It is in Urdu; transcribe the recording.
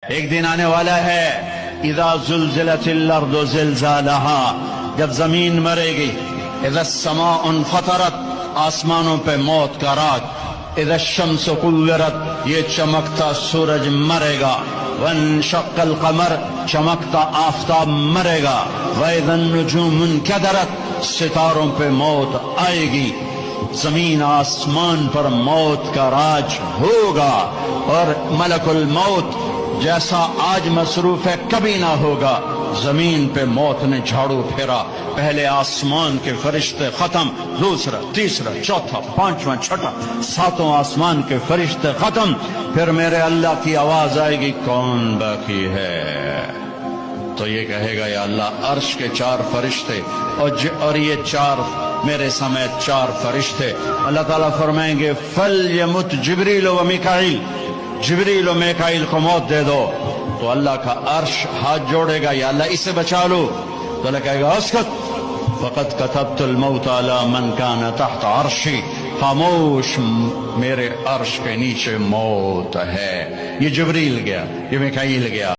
ایک دن آنے والا ہے اذا زلزلت الارض زلزالہا، جب زمین مرے گی، اذا السماء انفطرت، آسمانوں پہ موت کا راج، اذا الشمس کورت، یہ چمکتا سورج مرے گا، وانشق القمر، چمکتا آفتاب مرے گا، واذا النجوم انکدرت، ستاروں پہ موت آئے گی، زمین آسمان پر موت کا راج ہوگا، اور ملک الموت جیسا آج مصروف ہے کبھی نہ ہوگا۔ زمین پہ موت نے جھاڑو پھیرا، پہلے آسمان کے فرشتے ختم، دوسرا تیسرا چوتھا پانچواں چھٹا، ساتوں آسمان کے فرشتے ختم، پھر میرے اللہ کی آواز آئے گی کون باقی ہے؟ تو یہ کہے گا یا اللہ عرش کے 4 فرشتے اور یہ 4 میرے سمیت 4 فرشتے۔ اللہ تعالیٰ فرمائیں گے فَلْيَمُتْ جبریل و میکائیل، جبریل و میکائیل کو موت دے دو۔ تو اللہ کا عرش ہاتھ جوڑے گا یا اللہ اسے بچا لو، تو اللہ کہے گا اسکت، فَقَدْ كَتَبْتُ الْمَوْتَ عَلَى مَنْ كَانَ تَحْتَ عَرْشِي، خاموش، میرے عرش کے نیچے موت ہے۔ یہ جبریل گیا، یہ میکائیل گیا۔